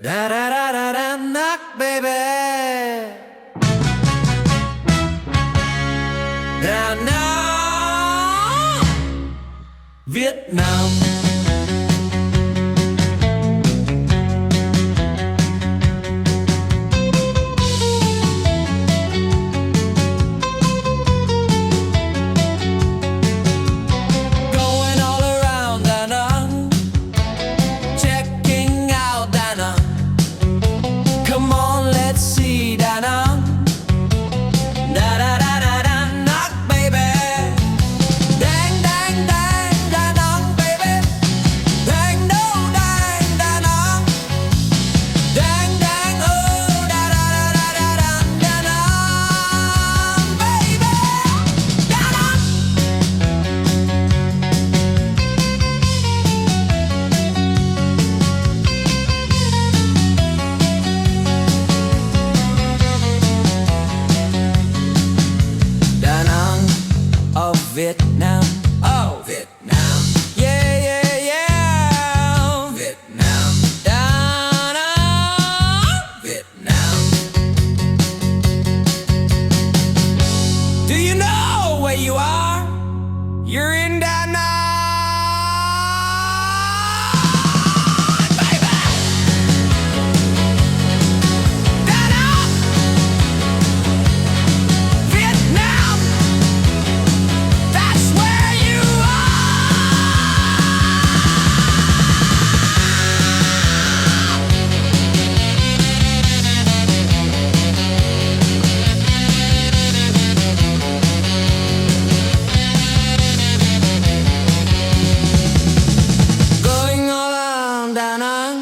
Da da da da da knock, baby. Danang, Việt Nam. Going all around Danang, checking out Danang. Come on, let's see Danang. Da da da da da knock, baby. Dang dang dang Danang, baby. Dang no dang Danang. Dang dang oh da da da da da Danang, baby. Danang. Danang of Vietnam. Oh, Vietnam. Yeah, yeah, yeah. Vietnam. Danang, Vietnam. Do you know where you are? You're in Danang, baby. Danang, Vietnam. That's where you going all around Danang,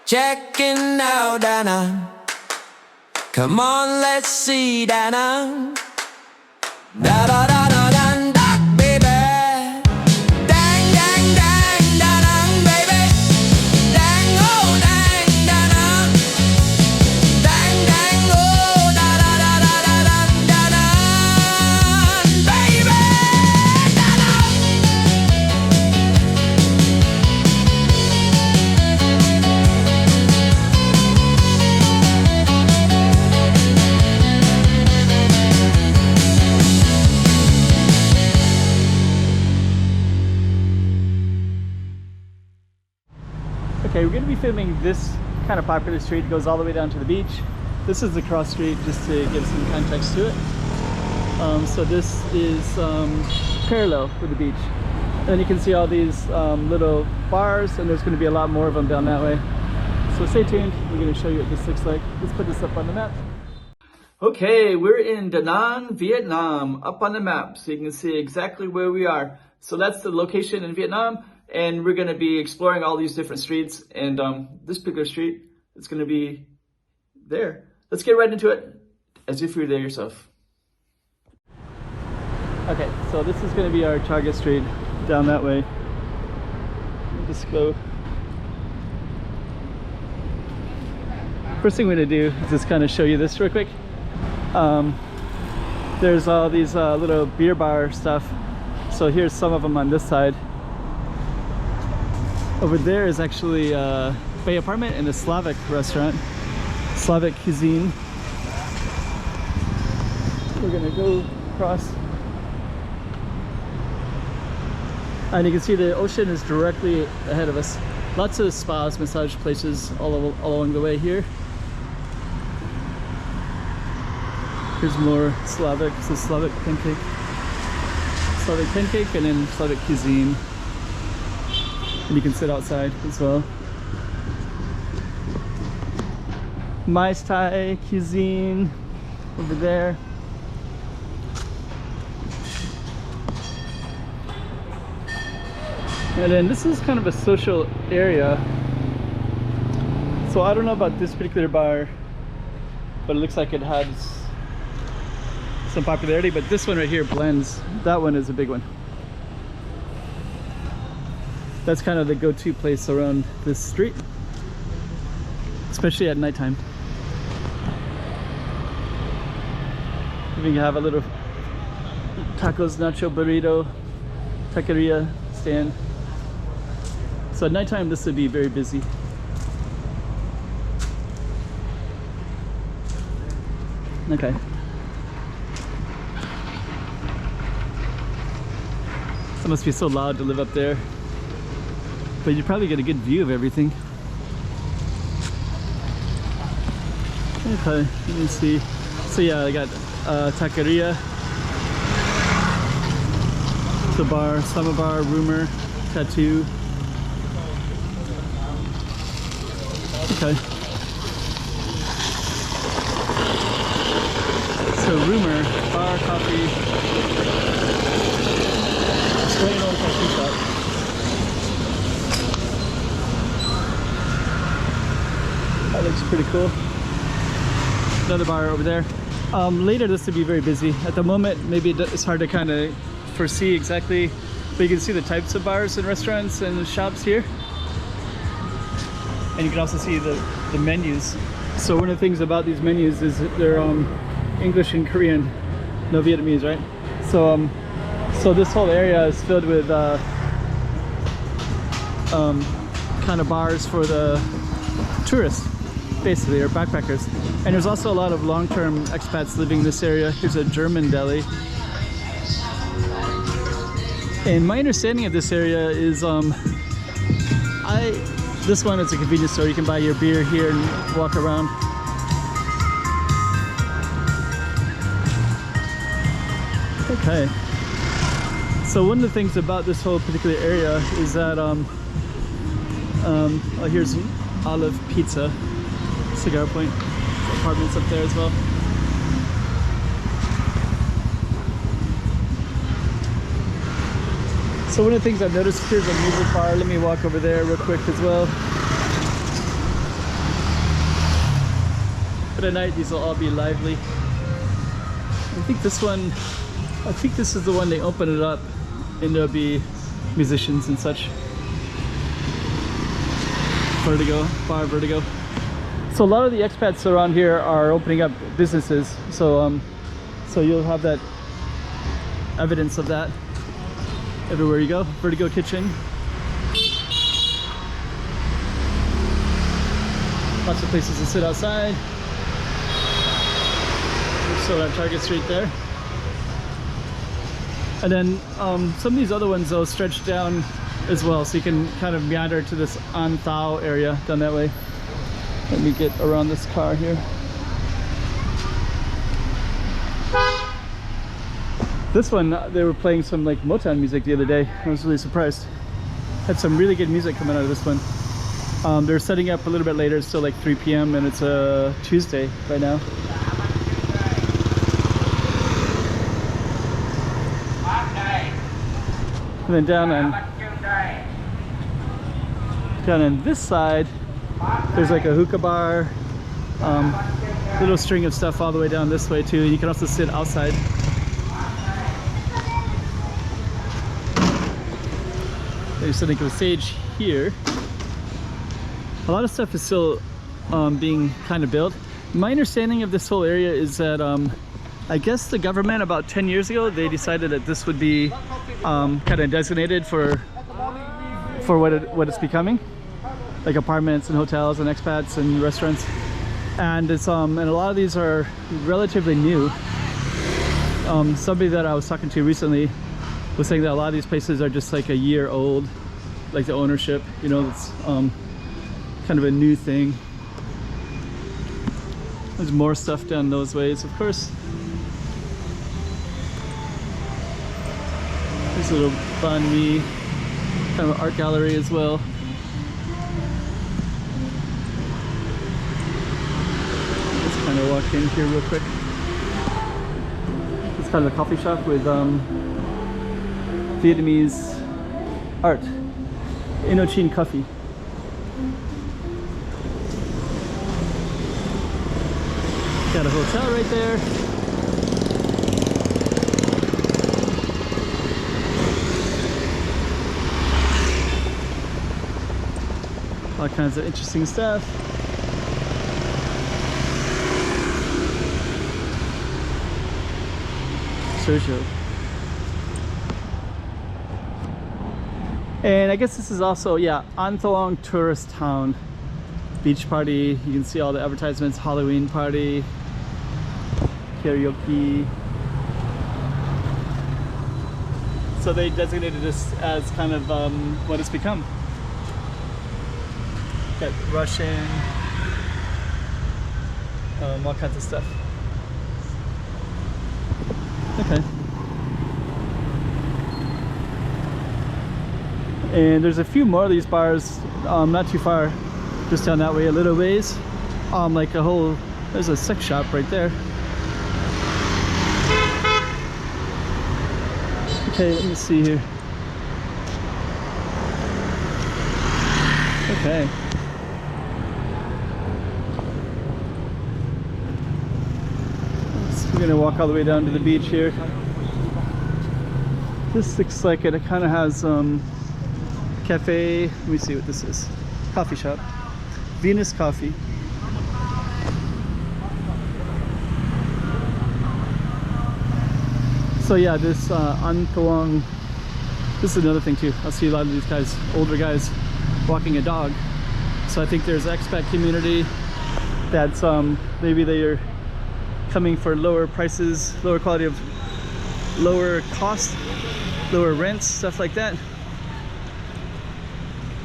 checking out Danang. Come on, let's see Danang. Da da da da da da, baby. Dang dang dang Danang, baby. Dang oh dang Danang. Dang dang oh da da da da da da Danang, baby. Danang. Okay, we're going to be filming this kind of popular street. It goes all the way down to the beach. This is the cross street, just to give some context to it. So this is parallel with the beach. And then you can see all these little bars, and there's going to be a lot more of them down that way. So stay tuned. We're going to show you what this looks like. Let's put this up on the map. Okay, we're in Danang, Vietnam, up on the map, so you can see exactly where we are. So that's the location in Vietnam. And we're going to be exploring all these different streets, and this particular street is going to be there. Let's get right into it as if you're there yourself. Okay, so this is going to be our target street down that way. We'll just go. First thing we're going to do is just kind of show you this real quick. There's all these little beer bar stuff. So here's some of them on this side. Over there is actually a Bay Apartment and a Slavic restaurant, Slavic cuisine. We're gonna go across, and you can see the ocean is directly ahead of us. Lots of spas, massage places all along the way here. Here's more Slavic, so Slavic pancake, and then Slavic cuisine. And you can sit outside as well. Mai Tai cuisine over there. And then this is kind of a social area. So I don't know about this particular bar, but it looks like it has some popularity. But this one right here blends. That one is a big one. That's kind of the go-to place around this street, especially at nighttime. You can have a little tacos, nacho burrito, taqueria stand. So at nighttime this would be very busy. Okay. It must be so loud to live up there. But you probably get a good view of everything. Okay, let me see. So yeah, I got taqueria, the bar, samovar, rumor, tattoo. Okay. So rumor, bar, coffee, plain old coffee shop. That looks pretty cool. Another bar over there. Later this would be very busy. At the moment, maybe it's hard to kind of foresee exactly, but you can see the types of bars and restaurants and shops here. And you can also see the menus. So one of the things about these menus is that they're English and Korean, no Vietnamese, right? So so this whole area is filled with kind of bars for the tourists, basically, or backpackers. And there's also a lot of long-term expats living in this area. Here's a German deli. And my understanding of this area is this one is a convenience store. You can buy your beer here and walk around. Okay. So one of the things about this whole particular area is that oh, here's Olive Pizza, Cigar Point, apartments up there as well. So one of the things I've noticed, here's a music bar. Let me walk over there real quick as well. But at night these will all be lively. I think this is the one they open it up and there'll be musicians and such. Vertigo, bar Vertigo. So a lot of the expats around here are opening up businesses. So so you'll have that evidence of that everywhere you go. Vertigo Kitchen. Lots of places to sit outside. We're still on Target Street there. And then some of these other ones though stretch down as well, so you can kind of meander to this An Thao area down that way. Let me get around this car here. This one, they were playing some like Motown music the other day. I was really surprised. Had some really good music coming out of this one. They're setting up a little bit later. It's still like 3 p.m. and it's a Tuesday right now. And then down on this side, there's like a hookah bar, little string of stuff all the way down this way too. You can also sit outside. There's something of a stage here. A lot of stuff is still being kind of built. My understanding of this whole area is that I guess the government about 10 years ago, they decided that this would be kind of designated for what it's becoming, like apartments and hotels and expats and restaurants. And it's and a lot of these are relatively new. Somebody that I was talking to recently was saying that a lot of these places are just like a year old, like the ownership, you know, it's kind of a new thing. There's more stuff down those ways, of course. There's a little banh mi, kind of art gallery as well. Let's kind of walk in here real quick. It's kind of a coffee shop with Vietnamese art. Inochin coffee. Got a hotel right there. All kinds of interesting stuff. Sergio. And I guess this is also, yeah, An Thao tourist town. Beach party, you can see all the advertisements, Halloween party. karaoke. So they designated this as kind of what it's become. Got Russian, all kinds of stuff. Okay. And there's a few more of these bars, not too far, just down that way a little ways. Like a whole, there's a sex shop right there. Okay, let me see here. Okay. So we're gonna walk all the way down to the beach here. This looks like it kind of has cafe. Let me see what this is. Coffee shop. Venus Coffee. So yeah, this Antawong, this is another thing too. I'll see a lot of these guys, older guys, walking a dog. So I think there's an expat community that's maybe they are coming for lower prices, lower quality of, lower cost, lower rents, stuff like that.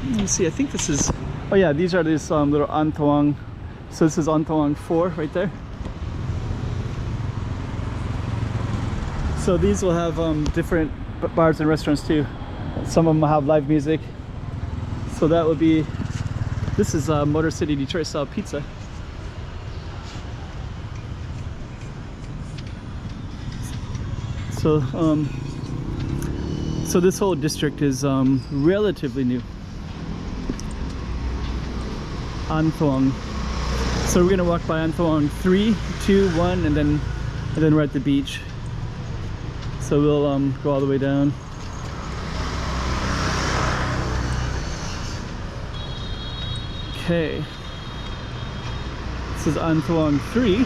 Let me see, I think this is, oh yeah, these are these little Antawong. So this is Antawong 4 right there. So these will have different bars and restaurants too. Some of them will have live music. So that would be, this is Motor City Detroit style pizza. So so this whole district is relatively new. Antawong. So we're gonna walk by Antawong 3, 2, 1, and then we're at the beach. So we'll go all the way down. Okay. This is Antawong 3.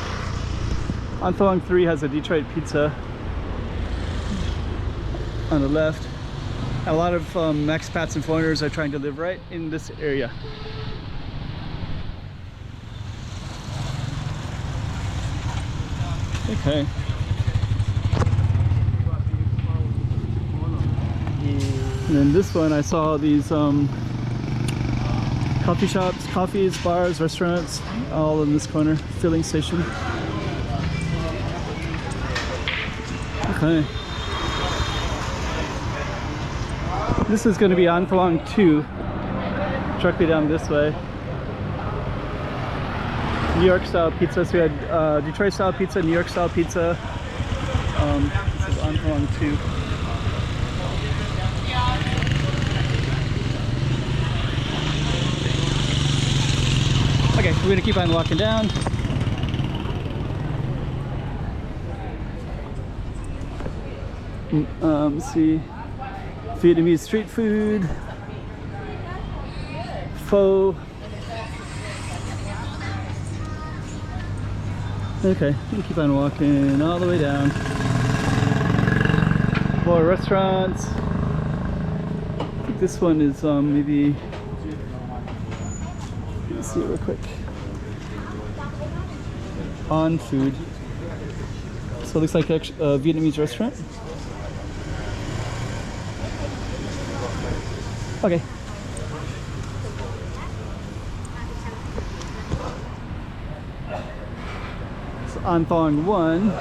Antawong 3 has a Detroit pizza on the left. A lot of expats and foreigners are trying to live right in this area. Okay. And then this one, I saw these coffee shops, coffees, bars, restaurants, all in this corner, filling station. Okay. This is going to be Antawong 2, directly down this way. New York style pizza. So we had Detroit style pizza, New York style pizza. This is Antawong 2. Okay, we're gonna keep on walking down. Let's see, Vietnamese street food, pho. Okay, we'll keep on walking all the way down. More restaurants. I think this one is maybe. Let's see it real quick. On food. So it looks like a Vietnamese restaurant. Okay. So Antawong 1.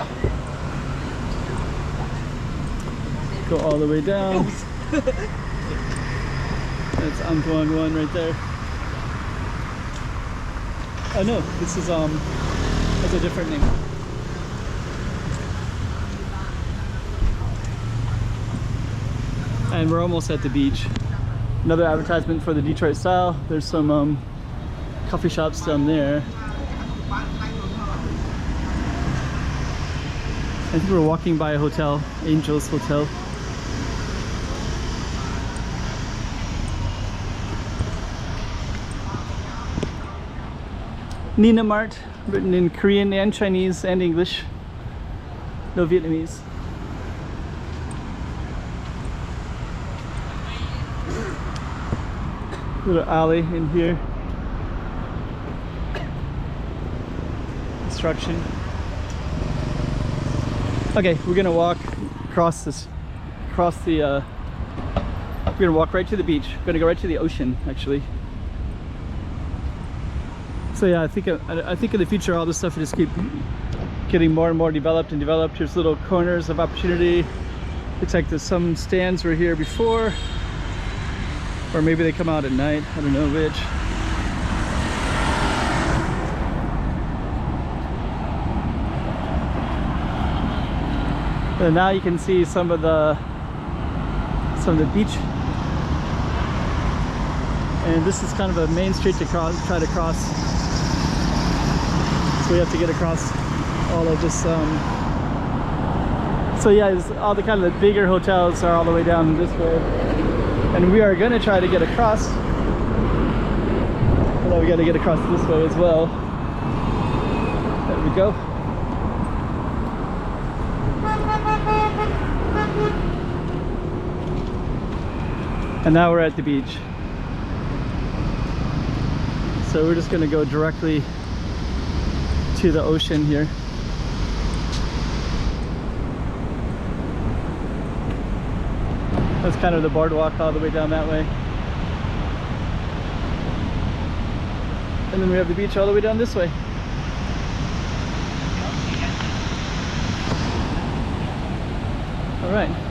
Go all the way down. That's Antawong 1 right there. Oh no, this is has a different name. And we're almost at the beach. Another advertisement for the Detroit style. There's some coffee shops down there. I think we're walking by a hotel, Angel's Hotel. Nina Mart, written in Korean and Chinese and English. No Vietnamese. Little alley in here. Construction. Okay, we're gonna walk across this, we're gonna walk right to the beach. We're gonna go right to the ocean, actually. So yeah, I think in the future all this stuff will just keep getting more and more developed and developed. Here's little corners of opportunity. Looks like there's some stands were here before, or maybe they come out at night. I don't know which. And now you can see some of the beach, and this is kind of a main street to try to cross. So we have to get across all of this. So yeah, all the kind of the bigger hotels are all the way down this way, and we are going to try to get across. Although we got to get across this way as well. There we go. And now we're at the beach. So we're just gonna go directly to the ocean here. That's kind of the boardwalk all the way down that way. And then we have the beach all the way down this way. All right.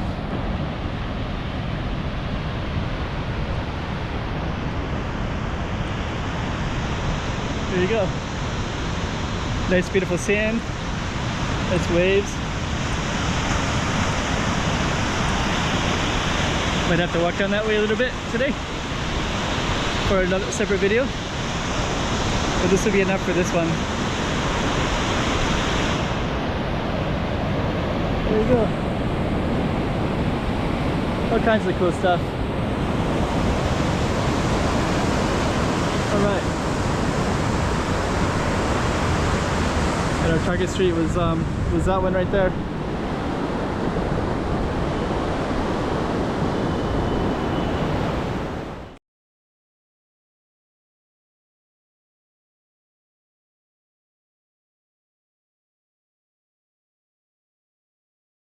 There you go. Nice beautiful sand, nice waves. Might have to walk down that way a little bit today for another separate video, but this will be enough for this one. There you go. All kinds of cool stuff. All right. And our target street was that one right there.